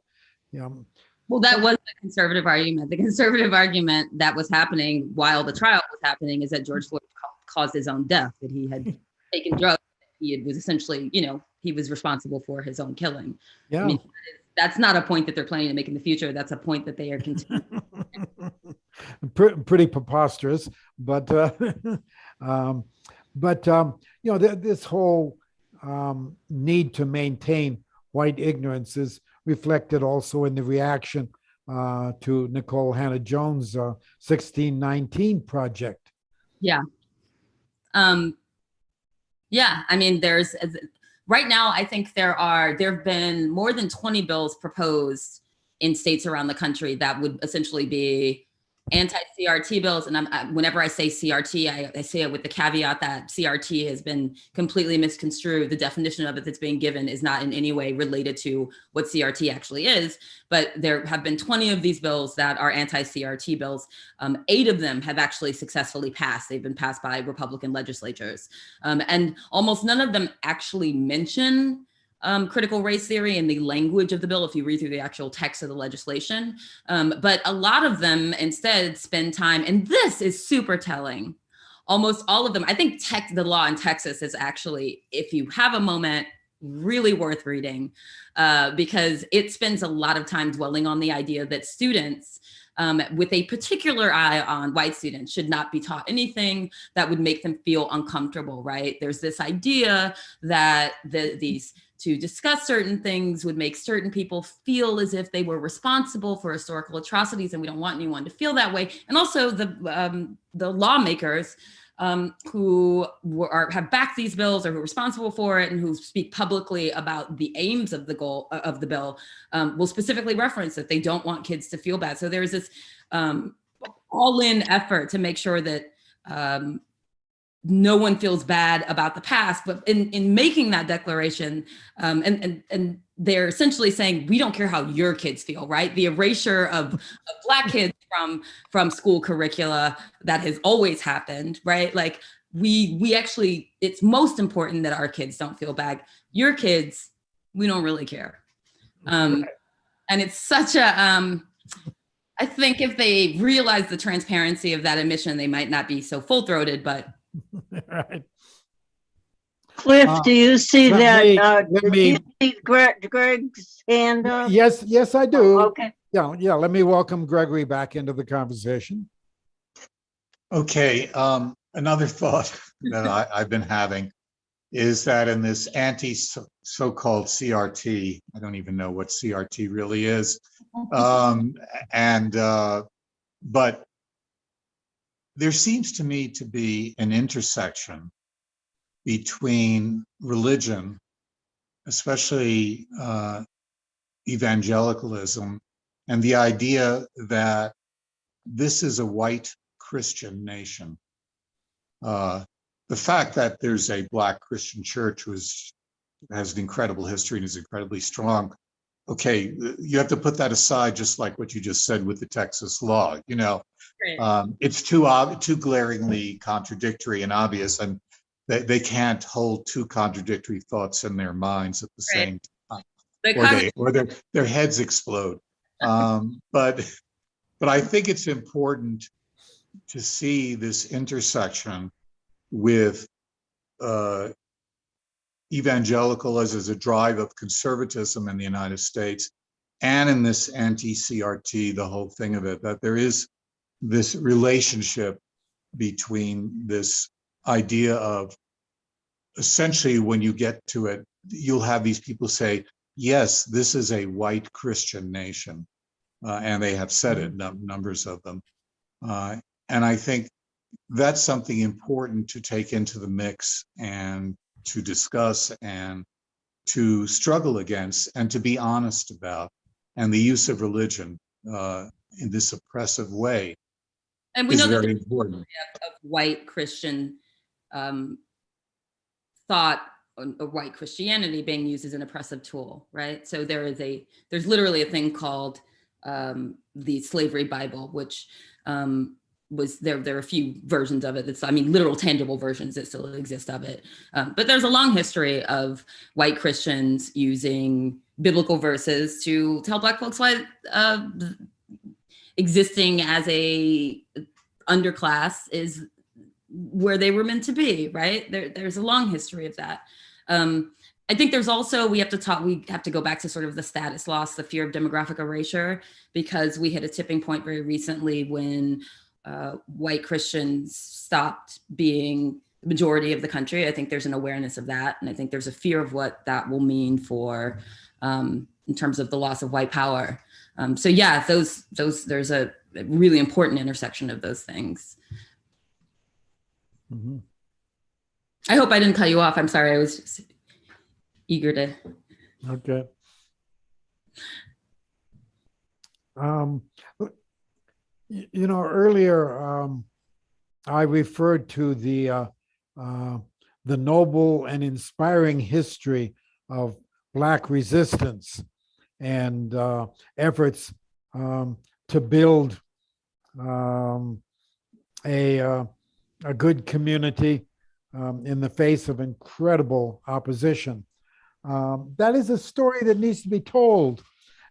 Well, that was the conservative argument. The conservative argument that was happening while the trial was happening is that George Floyd caused his own death, that he had taken drugs. Was essentially, he was responsible for his own killing. Yeah. I mean, that's not a point that they're planning to make in the future. That's a point that they are continuing. Pretty preposterous, but this whole need to maintain white ignorance is reflected also in the reaction to Nicole Hannah-Jones' 1619 project. Yeah. Yeah, I mean, right now, I think there have been more than 20 bills proposed in states around the country that would essentially be anti-CRT bills. And whenever I say CRT, I say it with the caveat that CRT has been completely misconstrued. The definition of it that's being given is not in any way related to what CRT actually is. But there have been 20 of these bills that are anti-CRT bills. 8 of them have actually successfully passed. They've been passed by Republican legislatures. And almost none of them actually mention critical race theory in the language of the bill, if you read through the actual text of the legislation. But a lot of them instead spend time, and this is super telling. Almost all of them, I think the law in Texas is actually, if you have a moment, really worth reading, because it spends a lot of time dwelling on the idea that students, with a particular eye on white students, should not be taught anything that would make them feel uncomfortable, right? There's this idea that to discuss certain things would make certain people feel as if they were responsible for historical atrocities, and we don't want anyone to feel that way. And also the lawmakers who have backed these bills, or who are responsible for it, and who speak publicly about the aims of the bill, will specifically reference that they don't want kids to feel bad. So there's this all-in effort to make sure that no one feels bad about the past. But in making that declaration, and they're essentially saying, we don't care how your kids feel, right? The erasure of Black kids from school curricula that has always happened, right? Like we actually, it's most important that our kids don't feel bad. Your kids, we don't really care. And it's such a, I think if they realize the transparency of that admission, they might not be so full-throated, but. Right. Cliff, do you see let that? me- Do you see Greg's hand up? Yes, I do. Okay. Yeah. Let me welcome Gregory back into the conversation. Okay, another thought that I've been having is that in this so-called CRT, I don't even know what CRT really is, but there seems to me to be an intersection between religion, especially evangelicalism, and the idea that this is a white Christian nation. The fact that there's a Black Christian church has an incredible history and is incredibly strong. Okay, you have to put that aside, just like what you just said with the Texas law. It's too glaringly contradictory and obvious, and they can't hold two contradictory thoughts in their minds at the same time. The or con- their heads explode. But I think it's important to see this intersection with evangelicalism as a drive of conservatism in the United States, and in this anti-CRT, the whole thing of it, that there is this relationship between this idea of, essentially, when you get to it, you'll have these people say, yes, this is a white Christian nation. And they have said it, numbers of them. And I think that's something important to take into the mix and to discuss and to struggle against and to be honest about. And the use of religion in this oppressive way and we is know that very there's important. of white Christian thought or white Christianity being used as an oppressive tool, right? So there's literally a thing called the Slavery Bible, which was there are a few versions of it. That's, I mean, literal tangible versions that still exist of it. But there's a long history of white Christians using biblical verses to tell Black folks why existing as a underclass is where they were meant to be, right? There's a long history of that. I think there's also, we have to go back to sort of the status loss, the fear of demographic erasure, because we hit a tipping point very recently when white Christians stopped being the majority of the country. I think there's an awareness of that. And I think there's a fear of what that will mean for, in terms of the loss of white power. So yeah, there's a really important intersection of those things. Mhm. I hope I didn't cut you off. I'm sorry. I was just eager to. Okay. Earlier I referred to the noble and inspiring history of Black resistance and efforts to build a good community in the face of incredible opposition. That is a story that needs to be told.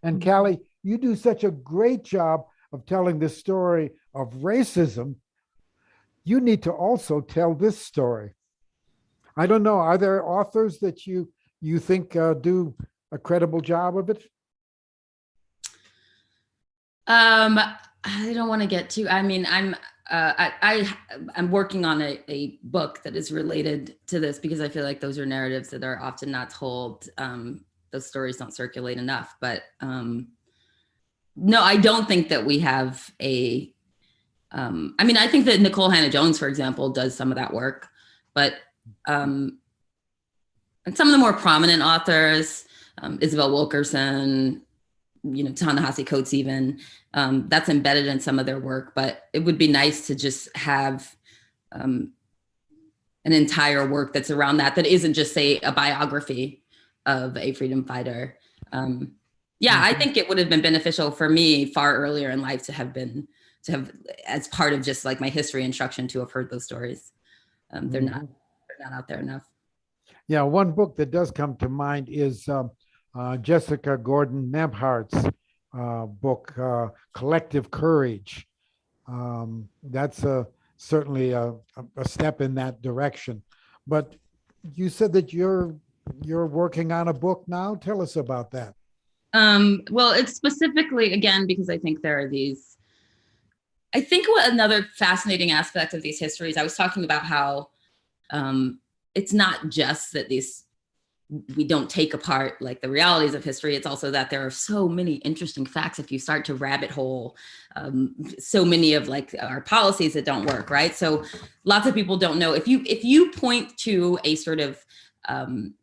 And Callie, you do such a great job of telling the story of racism. You need to also tell this story. I don't know, are there authors that you think do a credible job of it? I don't want to get too, I mean, I'm working on a book that is related to this because I feel like those are narratives that are often not told. Those stories don't circulate enough, but no, I don't think that we have I mean, I think that Nicole Hannah-Jones, for example, does some of that work, but and some of the more prominent authors, Isabel Wilkerson, Ta-Nehisi Coates even, that's embedded in some of their work, but it would be nice to just have an entire work that's around that isn't just, say, a biography of a freedom fighter. I think it would have been beneficial for me far earlier in life to have as part of just like my history instruction to have heard those stories. They're not out there enough. Yeah, one book that does come to mind is Jessica Gordon Nebhart's book, Collective Courage. That's certainly a step in that direction. But you said that you're working on a book now. Tell us about that. Well, it's specifically, again, because I think there are these, I think what another fascinating aspect of these histories, I was talking about how it's not just that we don't take apart like the realities of history. It's also that there are so many interesting facts if you start to rabbit hole so many of like our policies that don't work, right? So lots of people don't know. If you point to a sort of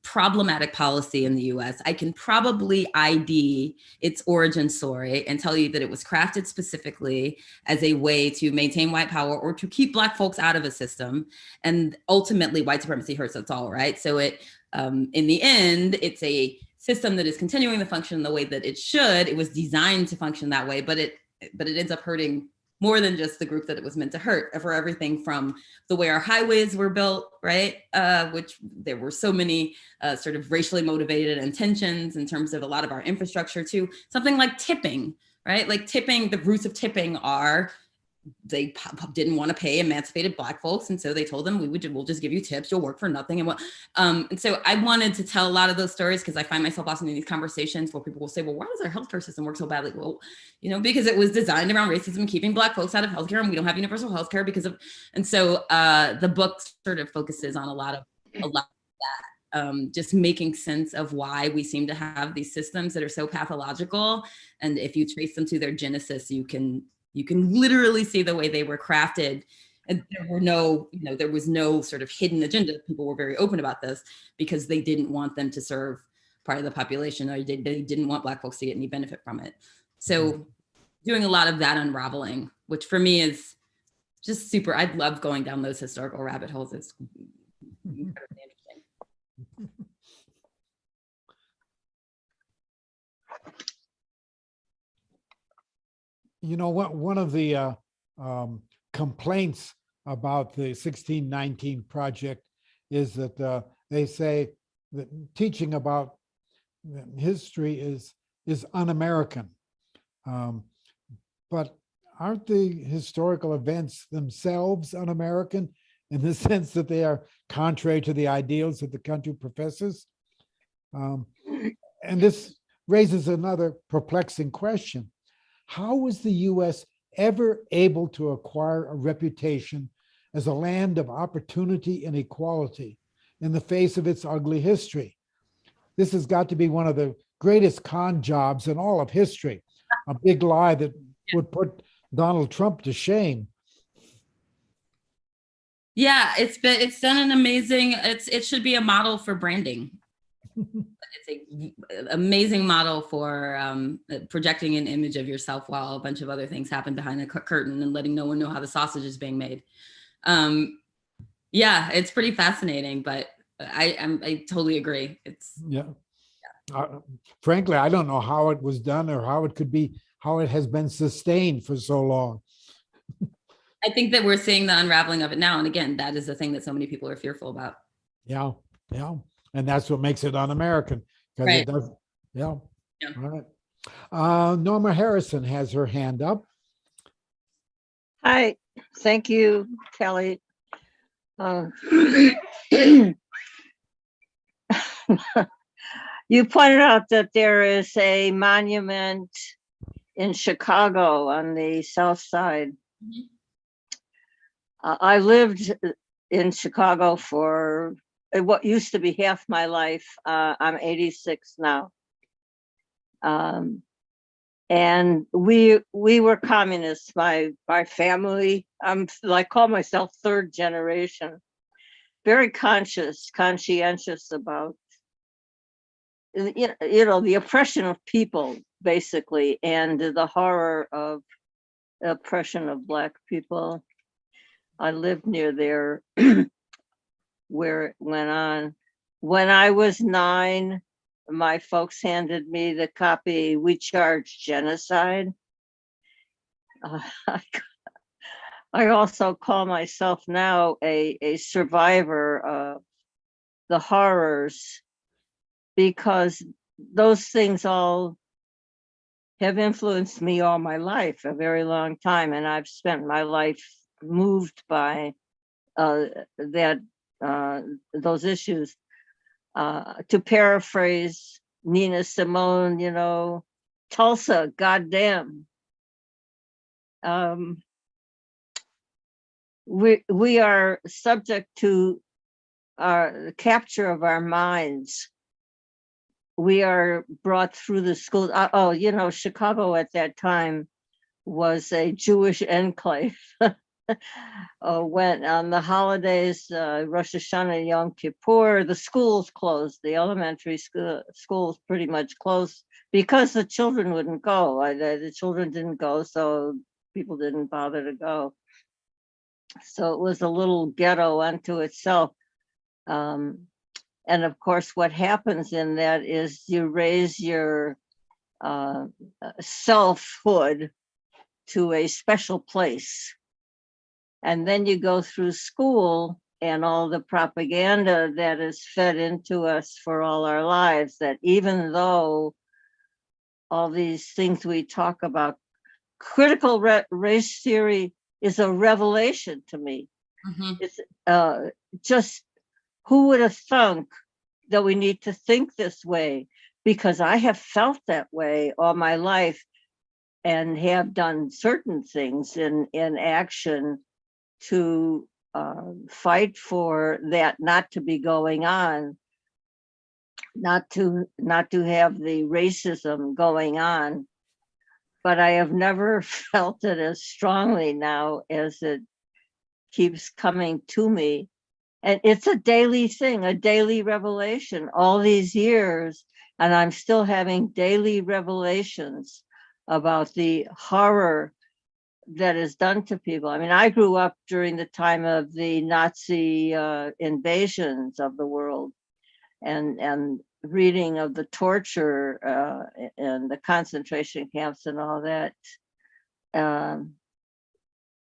problematic policy in the US, I can probably ID its origin story and tell you that it was crafted specifically as a way to maintain white power or to keep Black folks out of a system. And ultimately, white supremacy hurts us all, right? So in the end, it's a system that is continuing to function the way that it should. It was designed to function that way, but it ends up hurting more than just the group that it was meant to hurt, for everything from the way our highways were built, right? Which there were so many sort of racially motivated intentions in terms of a lot of our infrastructure, to something like tipping, right? Like tipping, the roots of tipping are they didn't want to pay emancipated Black folks, and so they told them we'll just give you tips, you'll work for nothing. And so I wanted to tell a lot of those stories because I find myself often in these conversations where people will say, well, why does our healthcare system work so badly? Well, because it was designed around racism, keeping Black folks out of healthcare, and we don't have universal healthcare because of. And so the book sort of focuses on a lot of that. Just making sense of why we seem to have these systems that are so pathological, and if you trace them to their genesis, you can literally see the way they were crafted. And there was no sort of hidden agenda. People were very open about this because they didn't want them to serve part of the population, or they didn't want Black folks to get any benefit from it. So doing a lot of that unraveling, which for me is just super, I love going down those historical rabbit holes. It's incredibly interesting. One of the complaints about the 1619 project is that they say that teaching about history is un-American. But aren't the historical events themselves un-American in the sense that they are contrary to the ideals that the country professes? And this raises another perplexing question. How was the US ever able to acquire a reputation as a land of opportunity and equality in the face of its ugly history? This has got to be one of the greatest con jobs in all of history, a big lie that would put Donald Trump to shame. Yeah, it's done an amazing, it should be a model for branding. It's an amazing model for projecting an image of yourself while a bunch of other things happen behind the curtain and letting no one know how the sausage is being made. Yeah, it's pretty fascinating, but I totally agree. Frankly, I don't know how it was done or how it has been sustained for so long. I think that we're seeing the unraveling of it now. And again, that is the thing that so many people are fearful about. Yeah. And that's what makes it un-American. Right. It does. Yeah. All right. Norma Harrison has her hand up. Hi, thank you, Kelly. You pointed out that there is a monument in Chicago on the south side. Mm-hmm. I lived in Chicago for what used to be half my life. I'm 86 now. And we were communists. My family, I call myself third generation, very conscientious about the oppression of people, basically, and the horror of the oppression of Black people. I lived near there where it went on. When I was 9, my folks handed me the copy, We Charge Genocide. I also call myself now a survivor of the horrors, because those things all have influenced me all my life, a very long time. And I've spent my life moved by those issues. To paraphrase Nina Simone, Tulsa, goddamn. We are subject to the capture of our minds. We are brought through the schools. Chicago at that time was a Jewish enclave. When on the holidays, Rosh Hashanah, Yom Kippur, the schools closed. The elementary schools pretty much closed because the children wouldn't go. The children didn't go, so people didn't bother to go. So it was a little ghetto unto itself. And of course, what happens in that is you raise your selfhood to a special place. And then you go through school and all the propaganda that is fed into us for all our lives, that even though all these things we talk about, critical race theory is a revelation to me. Mhm. It's just, who would have thunk that we need to think this way? Because I have felt that way all my life and have done certain things in action to fight for that not to be going on, not to have the racism going on. But I have never felt it as strongly now as it keeps coming to me. And it's a daily thing, a daily revelation all these years. And I'm still having daily revelations about the horror that is done to people. I mean, I grew up during the time of the Nazi invasions of the world, and reading of the torture and the concentration camps and all that.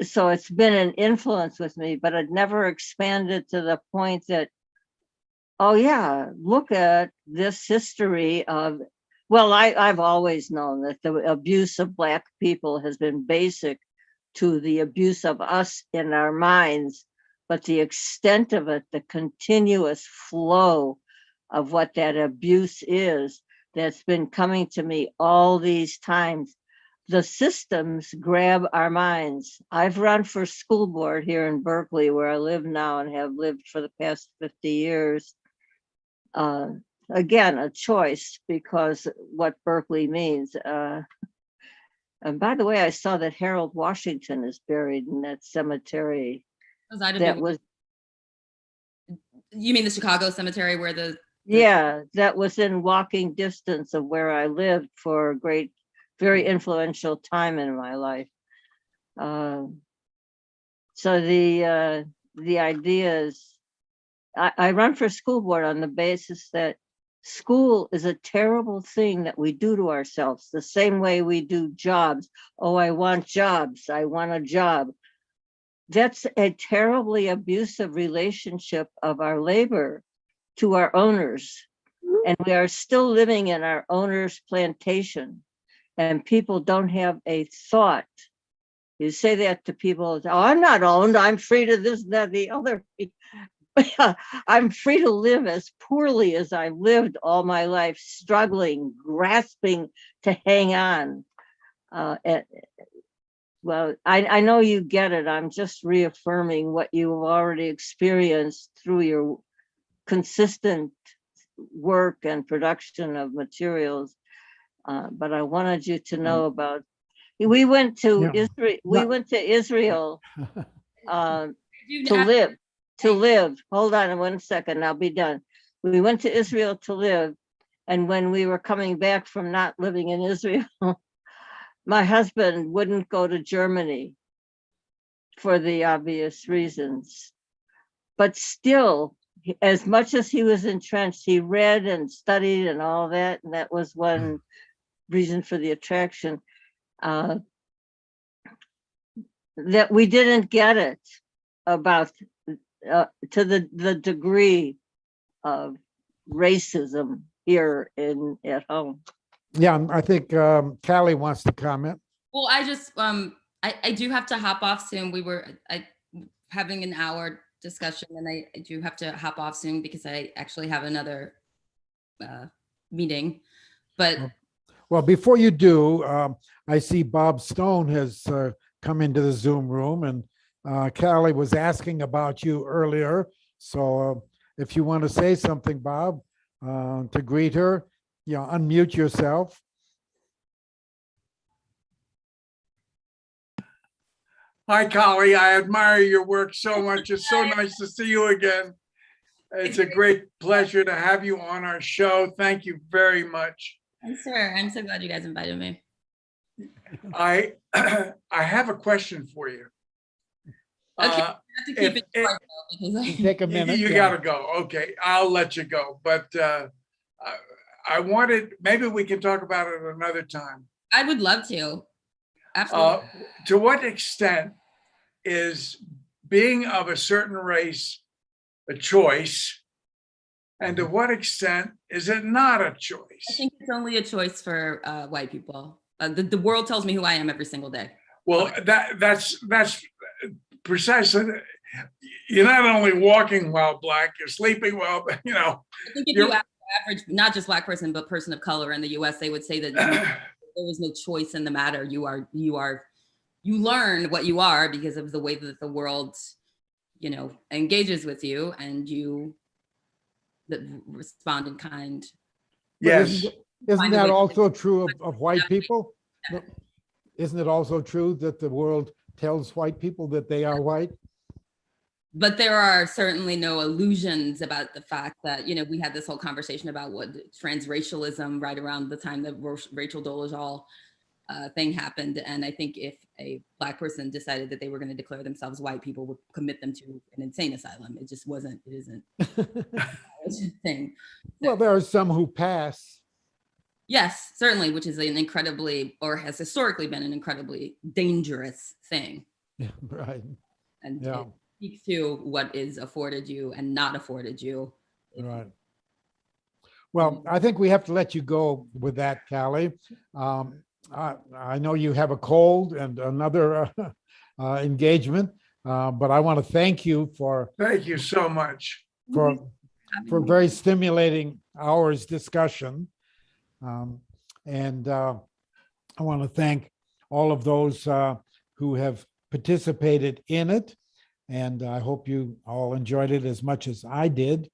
So it's been an influence with me, but it never expanded to the point that, oh yeah, look at this history of, well, I've always known that the abuse of Black people has been basic to the abuse of us in our minds, but the extent of it, the continuous flow of what that abuse is, that's been coming to me all these times. The systems grab our minds. I've run for school board here in Berkeley, where I live now and have lived for the past 50 years. Again, a choice, because what Berkeley means. And by the way, I saw that Harold Washington is buried in that cemetery. That was, You mean the Chicago cemetery where the yeah, that was in walking distance of where I lived for a great, very influential time in my life. So the idea is, I run for school board on the basis that school is a terrible thing that we do to ourselves, the same way we do jobs. Oh, I want jobs. I want a job. That's a terribly abusive relationship of our labor to our owners. And we are still living in our owner's plantation, and people don't have a thought. You say that to people, oh, I'm not owned, I'm free to this, that, the other. I'm free to live as poorly as I've lived all my life, struggling, grasping to hang on. Well, I know you get it. I'm just reaffirming what you've already experienced through your consistent work and production of materials. But I wanted you to know about, we went to Israel. We went to Israel to live. Hold on 1 second, I'll be done. We went to Israel to live. And when we were coming back from not living in Israel, my husband wouldn't go to Germany for the obvious reasons. But still, as much as he was entrenched, he read and studied and all that. And that was one reason for the attraction. That we didn't get it about to the degree of racism here at home. Yeah, I think Callie wants to comment. Well, I just I do have to hop off soon. We were having an hour discussion, and I do have to hop off soon because I actually have another meeting. But well, before you do, I see Bob Stone has come into the Zoom room, and Callie was asking about you earlier. So if you want to say something, Bob, to greet her, unmute yourself. Hi, Callie. I admire your work so much. It's so nice to see you again. It's a great pleasure to have you on our show. Thank you very much. Sure. I'm so glad you guys invited me. I have a question for you. Okay, I have to keep it short though, because Take a minute. You got to go. Okay, I'll let you go. But I wanted, maybe we can talk about it another time. I would love to. Absolutely. To what extent is being of a certain race a choice? And to what extent is it not a I choice? think it's only a choice for white people. The world tells me who I am every single day. Well, that's precisely. You're not only walking while black, you're sleeping while, I think if You're- you ask the average, not just black person, but person of color in the US, they would say that there is no choice in the matter. You learn what you are because of the way that the world, engages with you, and you that respond in kind. But Yes. Isn't Find a that way to- also true of white people? No, isn't it also true that the world tells white people that they are white? But there are certainly no illusions about the fact that, we had this whole conversation about what transracialism right around the time that Rachel Dolezal thing happened. And I think if a black person decided that they were going to declare themselves white, people would commit them to an insane asylum. It just wasn't, it isn't a thing. Well, there are some who pass. Yes, certainly, which is an incredibly, or has historically been an incredibly dangerous thing. Right. And Yeah. it speaks to what is afforded you and not afforded you. Right. Well, I think we have to let you go with that, Callie. I know you have a cold and another engagement, but I want to thank you for Thank you so much. for very stimulating hours discussion. And I want to thank all of those who have participated in it. And I hope you all enjoyed it as much as I did.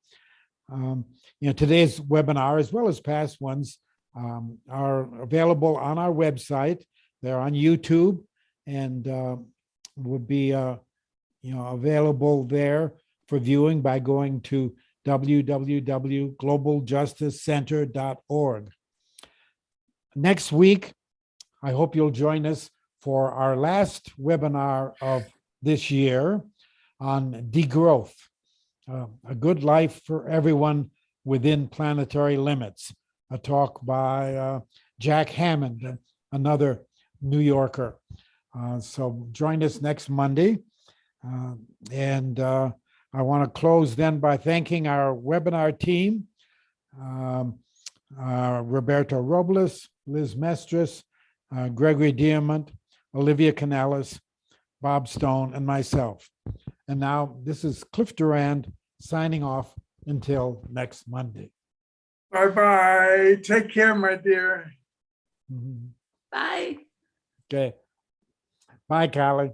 Today's webinar, as well as past ones, are available on our website. They're on YouTube and would be available there for viewing by going to www.globaljusticecenter.org. Next week, I hope you'll join us for our last webinar of this year on degrowth, a good life for everyone within planetary limits, a talk by Jack Hammond, another New Yorker. So join us next Monday. And I want to close then by thanking our webinar team, Roberto Robles, Liz Mestris, Gregory Diamond, Olivia Canales, Bob Stone, and myself. And now this is Cliff Durand signing off until next Monday. Bye-bye. Take care, my dear. Mhm. Bye. Okay. Bye, Callie.